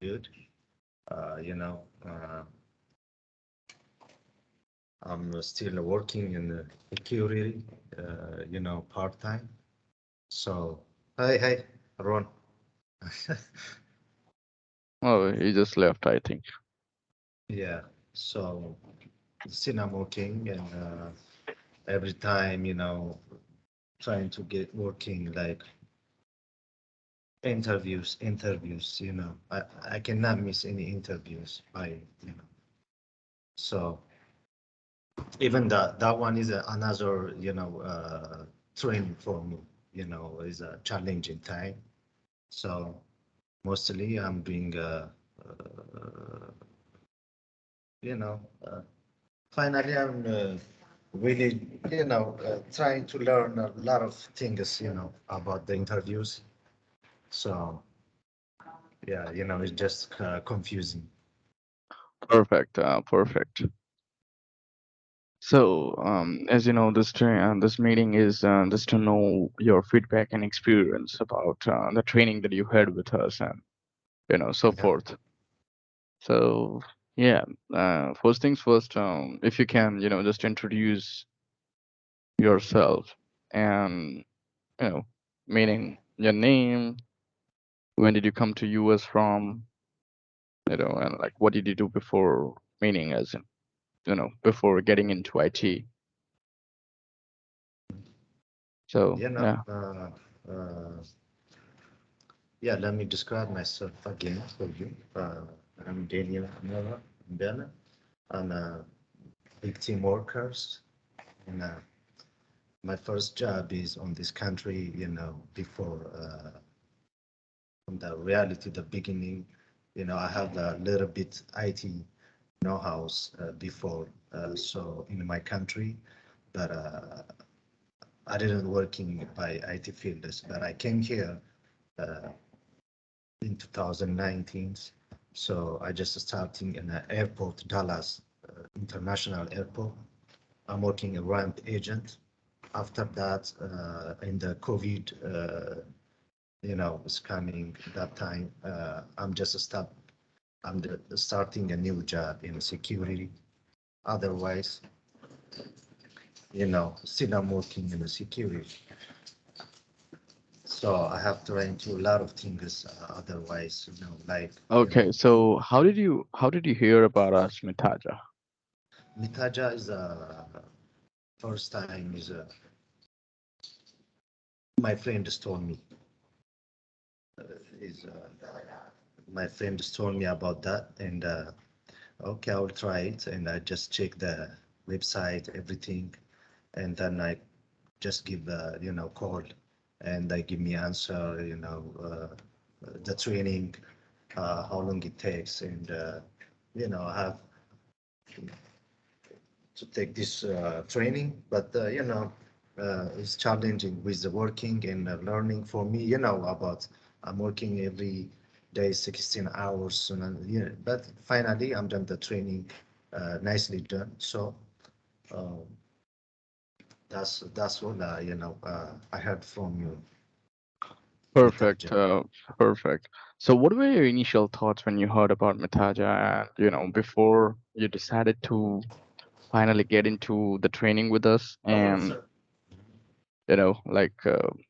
good. Uh, you know, uh, I'm still working in the security, part time. So, hi, Ron. Oh, he just left, I think. Yeah. So, still I'm working, and every time, trying to get working like interviews. I cannot miss any interviews. So even that one is another training for me, is a challenging time. So mostly I'm doing you know uh, finally I'm really trying to learn a lot of things about the interviews. So yeah, it's just confusing. Perfect, perfect. So, as you know, this meeting is just to know your feedback and experience about the training that you had with us, and so Yeah. forth. So, yeah, first things first. If you can, just introduce yourself and you know, meaning your name. When did you come to US from? And like, what did you do before? Meaning, as in, before getting into IT. So, you know yeah. uh, uh, Yeah, let me describe myself again for you. I'm Daniel Merra. I'm a big team workers, and my first job is on this country. Before from the reality, the beginning. I have a little bit IT know-hows before, so in my country, but I didn't working by IT fields. But I came here uh, in 2019. So I just starting in an airport, Dallas International Airport. I'm working a ramp agent. After that, in the COVID, is coming that time. Starting a new job in security. Otherwise, still I'm working in the security. So I have to run into a lot of things. Otherwise, like Okay, so how did you hear about us, Mitaja? Mitaja is first time is my friend just told me is my friend just told me about that, and okay, I will try it. And I just check the website, everything, and then I just give call, and they give me answer, the training, how long it takes, and I have to take this training, but it's challenging with the working and learning for me. About I'm working every day 16 hours, and but finally I'm done the training, nicely done. So uh, that's what I heard from you, Perfect, Mitaja. perfect. So, what were your initial thoughts when you heard about Mitaja, and before you decided to finally get into the training with us, Oh, and sir. like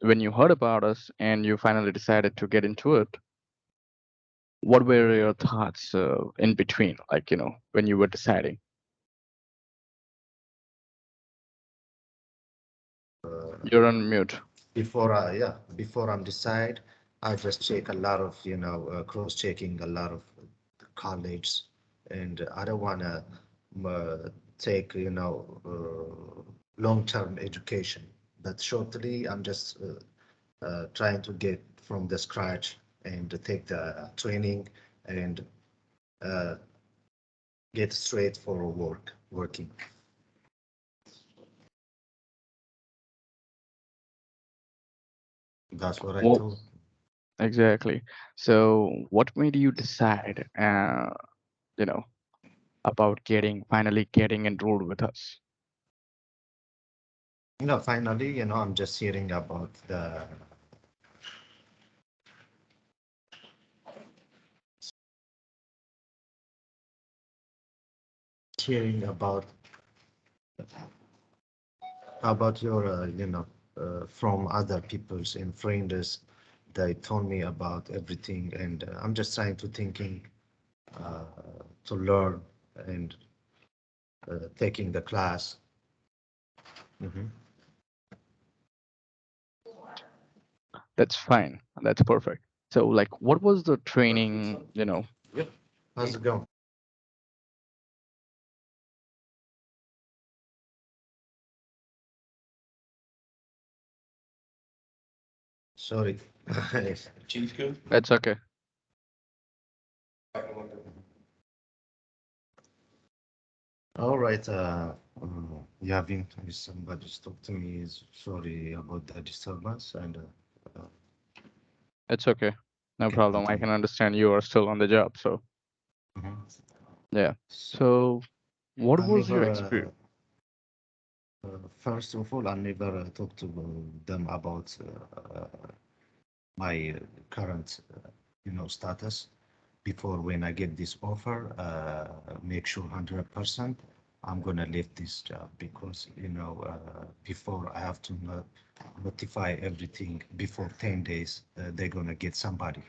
when you heard about us and you finally decided to get into it, what were your thoughts in between, like when you were deciding? You're on mute. Before I'm decide, I just check a lot of cross checking a lot of college, and I don't wanna take long term education, but shortly I'm just trying to get from the scratch and to take the training and uh, get straight for working. That's what I Well, thought. exactly. So, what made you decide, you know, about finally getting enrolled with us? Finally, I'm just hearing about the hearing about your, from other people's and friends. They told me about everything, and I'm just trying to thinking uh, to learn and taking the class. Hmm. That's fine. That's perfect. So, like, what was the Perfect. training, Yep. How's it going? Sorry. That's okay. All right. Yavin, if somebody's talk to me, is sorry about the disturbance, and It's okay. No can problem. I continue. can understand you are still on the job. So, Mhm. yeah. So So, what I was your never, experience? first of all, I never talked to them about my current, status before when I get this offer. Make sure 100% I'm gonna leave this job because before I have to notify everything before 10 days. They're gonna get somebody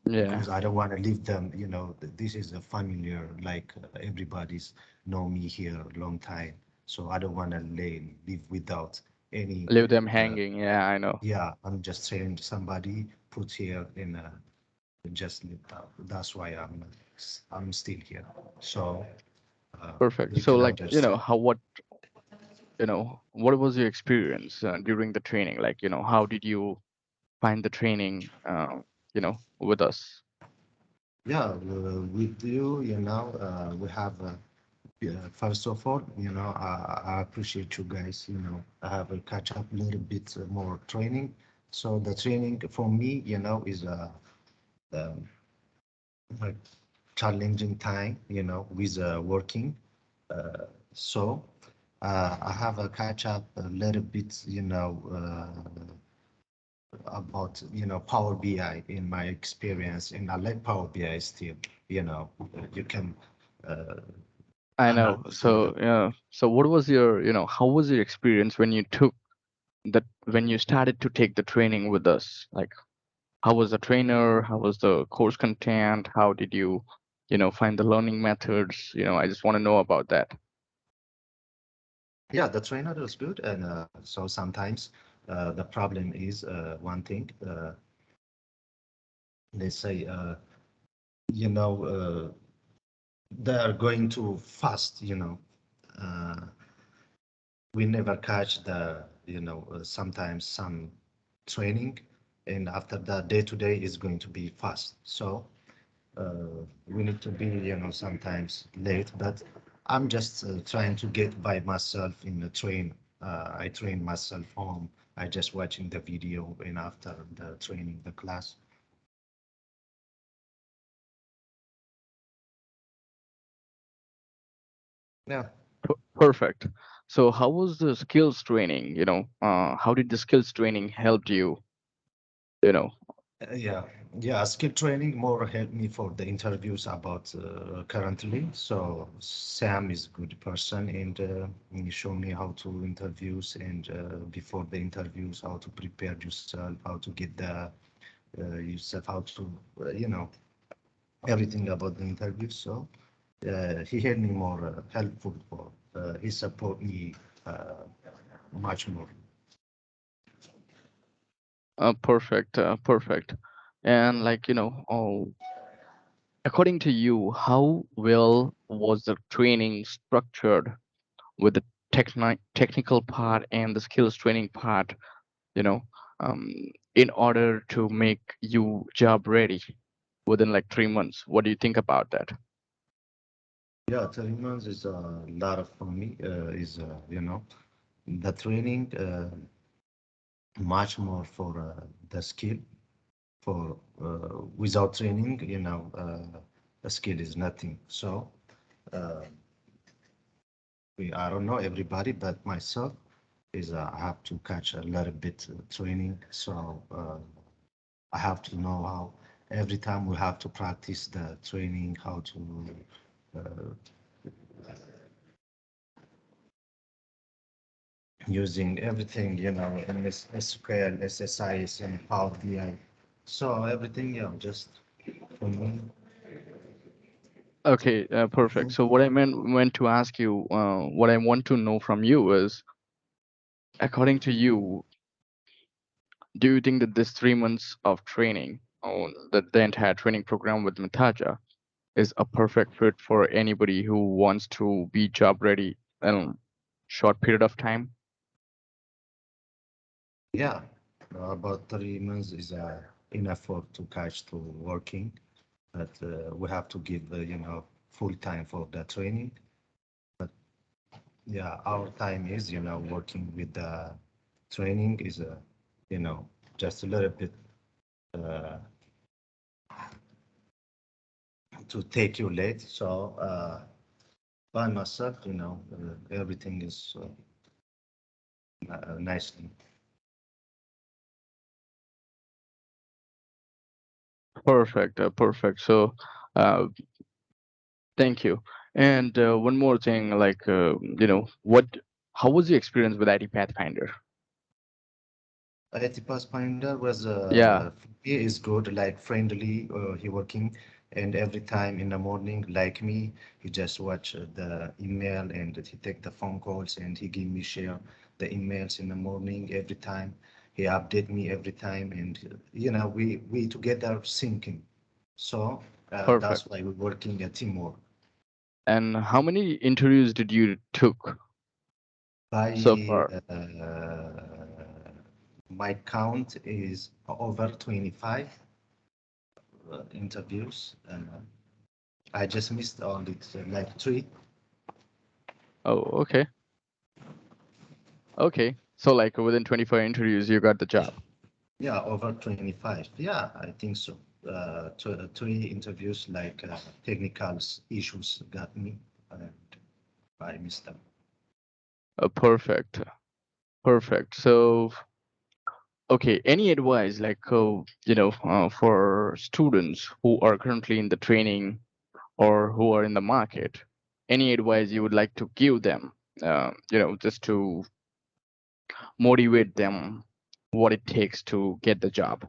Yeah. because I don't want to leave them. This is a familiar, like everybody's know me here a long time, so I don't want to live without any. Leave them Uh, hanging. Yeah, I know. yeah, I'm just saying somebody put here in just live out. That's why I'm still here. So Perfect. you So, can like, understand. what was your experience during the training? Like, how did you find the training, with us? Yeah, with you, we have. Yeah, first of all, I appreciate you guys. I have a catch up a little bit more training. So the training for me, is um, a challenging time, with working. Uh, so I have a catch up a little bit, about, Power BI in my experience, and I like Power BI still. You can uh, I know. analyze So, yeah. So, what was your, how was your experience when you started to take the training with us? Like, how was the trainer? How was the course content? How did you, find the learning methods? I just want to know about that. Yeah, the trainer is good, and so sometimes the problem is one thing. Let's say, you know, they are going too fast. Uh, we never catch the, sometimes some training, and after that, day to day is going to be fast. So we need to be, sometimes late, but I'm just trying to get by myself in the train. I train myself home. I just watching the video and after the training, the class. Yeah. Perfect. So, how was the skills training? How did the skills training help you? You know, Yeah, yeah. Skill training more helped me for the interviews about currently. So Sam is good person, and he show me how to interviews and before the interviews, how to prepare yourself, how to get the yourself, how to everything about the interview. So he helped me more helpful for. He support me uh, much more. perfect, perfect. And like, according to you, how well was the training structured with the technical part and the skills training part, you know, um, in order to make you job ready within like 3 months? What do you think about that? Yeah, 3 months is a lot of for me. Is the training much more for the skill. For without training, the skill is nothing. So uh, I don't know everybody, but myself is I have to catch a little bit training. So I have to know how every time we have to practice the training, how to using everything, MS SQL, SSIS, and Power BI. So everything, just for me. Okay, perfect. So what I meant to ask you, what I want to know from you is, according to you, do you think that this 3 months of training, or the entire training program with Mataja, is a perfect fit for anybody who wants to be job ready in a short period of time? Yeah, about 3 months is enough to catch to working, but we have to give, full time for the training. Yeah, our time is, working with the training is, you know, just a little bit uh, to take you late. So by myself, everything is nicely. Perfect, perfect. So, uh, thank you. And one more thing, like, how was your experience with ID Pathfinder? IT Pathfinder was Yeah, he is good, like friendly. He working, and every time in the morning, like me, he just watch the email and he take the phone calls and he give me share the emails in the morning every time. He update me every time, and we together syncing. So that's perfect. why we're working a teamwork. And how many interviews did you took so By far? my count is over 25 interviews. I just missed all it, like three. Oh, okay. Okay. So like within 24 interviews, you got the job. Yeah, over 25. Yeah, I think so. Three interviews, like technical issues got me, and I missed them. Perfect. Perfect. So, okay, any advice like, for students who are currently in the training or who are in the market, any advice you would like to give them, just to motivate them what it takes to get the job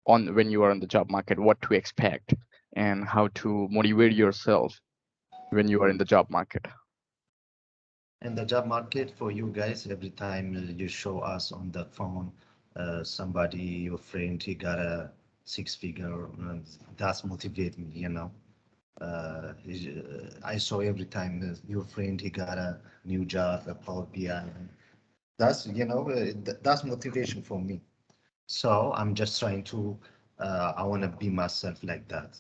on when you are on the job market, what to expect and how to motivate yourself when you are in the job market. And the job market for you guys, every time you show us on the phone, somebody, your friend, he got a six-figure, that's motivate me, I saw every time your friend, he got a new job, a Power BI. That's, that's motivation for me. So I'm just trying to, I want to be myself like that,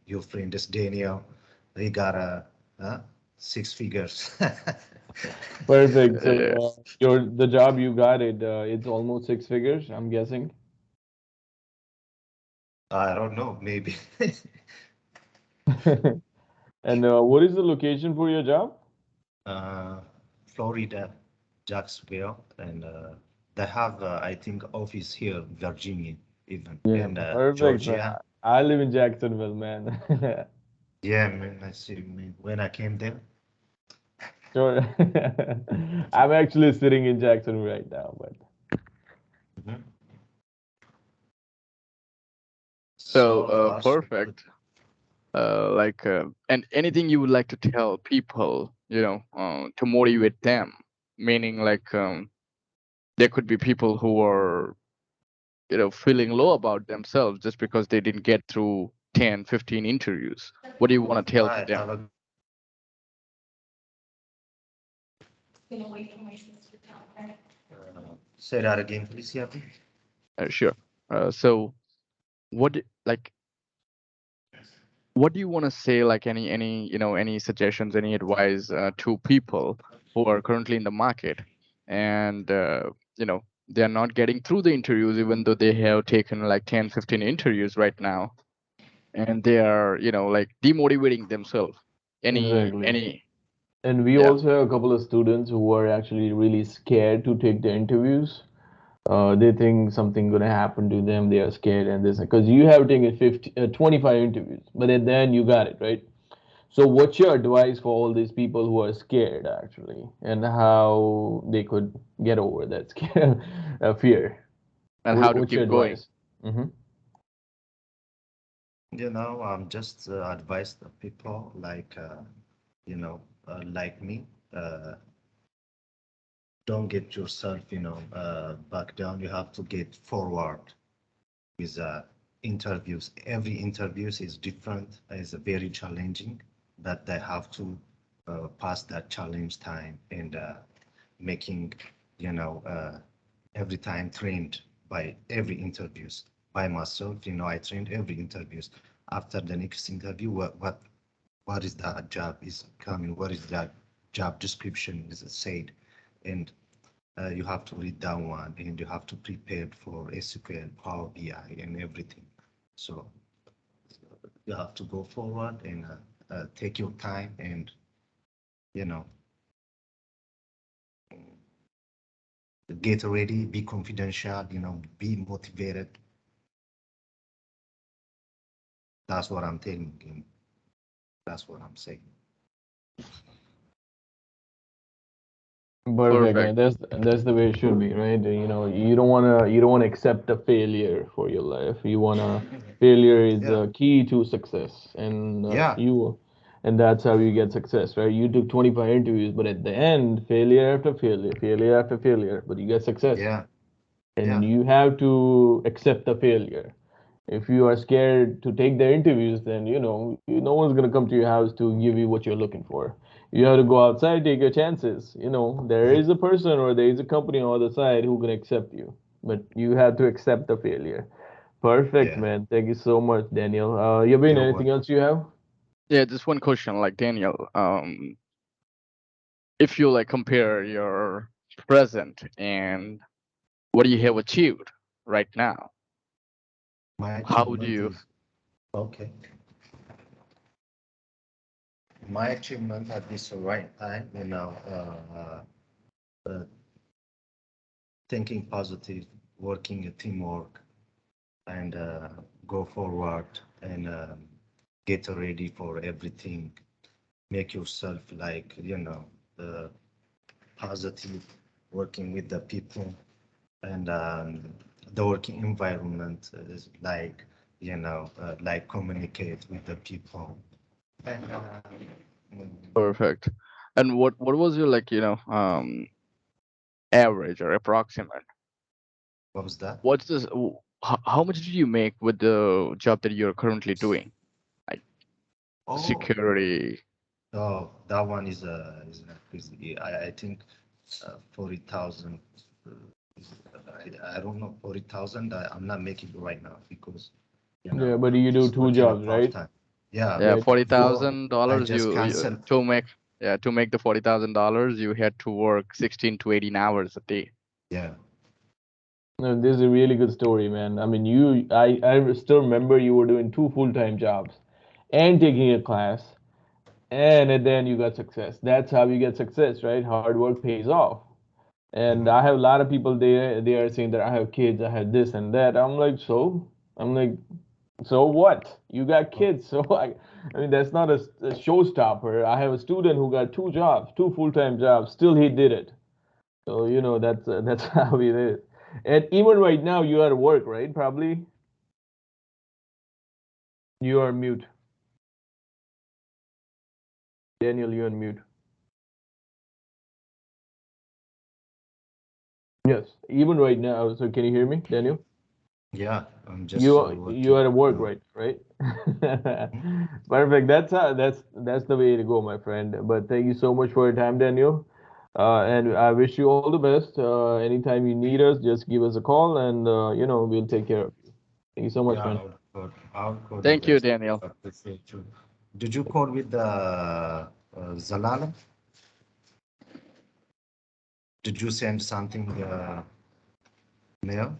your friend is Daniel, he got a six figures. Perfect. So Yes. the job you got it's almost six figures, I'm guessing. I don't know, maybe. And what is the location for your job? uh, Florida, Jacksonville, and they have, I think, office here, Virginia, even, Yeah, and perfect, man. Georgia. I live in Jacksonville, man. Yeah, man, I see, man. When I came there. Sure. I'm actually sitting in Jacksonville right now, but Mhm. So, So far, so good. perfect. And anything you would like to tell people, to motivate them, meaning like, there could be people who are, feeling low about themselves just because they didn't get through 10, 15 interviews. What do you want to tell to I them? have a say that again, please, yeah. Sure. So what like what do you want to say, like any suggestions, any advice to people who are currently in the market and they are not getting through the interviews even though they have taken like 10, 15 interviews right now, and they are like demotivating themselves. exactly. Any And we Yeah, also have a couple of students who are actually really scared to take the interviews. They think something gonna happen to them. They are scared, and this because you have taken 25 interviews, but then you got it right. So, what's your advice for all these people who are scared actually, and how they could get over that scare, fear? and how to What's your keep going. advice? Mm-hmm. Just advise the people like, like me, don't get yourself, back down. You have to get forward with interviews. Every interviews is different, is very challenging, but they have to pass that challenge time and making, you know, every time trained by every interviews by myself. I trained every interviews. After the next interview, what is that job is coming? What is that job description is said? And you have to read that one and you have to prepare for SQL, Power BI, and everything. So you have to go forward and take your time and, you know, get ready, be confidential, be motivated. That's what I'm telling you. That's what I'm saying. Perfect, man. Perfect. That's the way it should be, right? You don't wanna accept a failure for your life. Failure is Yeah, the key to success, and yeah, and that's how you get success, right? You took 25 interviews, but at the end, failure after failure, failure after failure, but you get success, yeah, and yeah, you have to accept the failure. If you are scared to take the interviews, then no one's gonna come to your house to give you what you're looking for. You have to go outside, take your chances. There is a person or there is a company on the other side who can accept you, but you have to accept the failure. Perfect, yeah. man. Thank you so much, Daniel. Yabin, You're anything welcome. else you have? Yeah, just one question, like Daniel. If you like compare your present and what you have achieved right now, My how do achievement you? is okay. My achievement at this right time, uh, thinking positive, working a teamwork, and go forward and get ready for everything. Make yourself like, positive, working with the people and the working environment is like, like communicate with the people. And mm, Perfect. And what was your like average or approximate? what was that? What's this? How much did you make with the job that you're currently doing? Like Oh, security. oh, that one is I think 40,000. Uh, I don't know 40,000. I'm not making it right now because Yeah, but I'm you do just two working a jobs, part right? time. Yeah, Yeah, Yeah, forty before thousand I dollars. just You canceled. to make, yeah, to make the $40,000, you had to work 16 to 18 hours a day. Yeah, no, this is a really good story, man. I mean, I still remember you were doing two full-time jobs and taking a class, and then you got success. That's how you get success, right? Hard work pays off. And hmm I have a lot of people they are saying that I have kids, I have this and that. I'm like, so what? You got kids, so I mean that's not a showstopper. I have a student who got two jobs, two full-time jobs, still he did it. So that's how it is. And even right now, you are at work, right? Probably you are mute, Daniel. You're on mute. Yes, even right now. So can you hear me, Daniel? yeah. I'm just You working. are at work, right? Mhm. Perfect. That's the way to go, my friend. But thank you so much for your time, Daniel. And I wish you all the best. Anytime you need us, just give us a call, and we'll take care of you. Thank you so much, Yeah, man. I'll call you Thank you, guys. Daniel. I appreciate you. Did you call with the Zalala? Did you send something mail?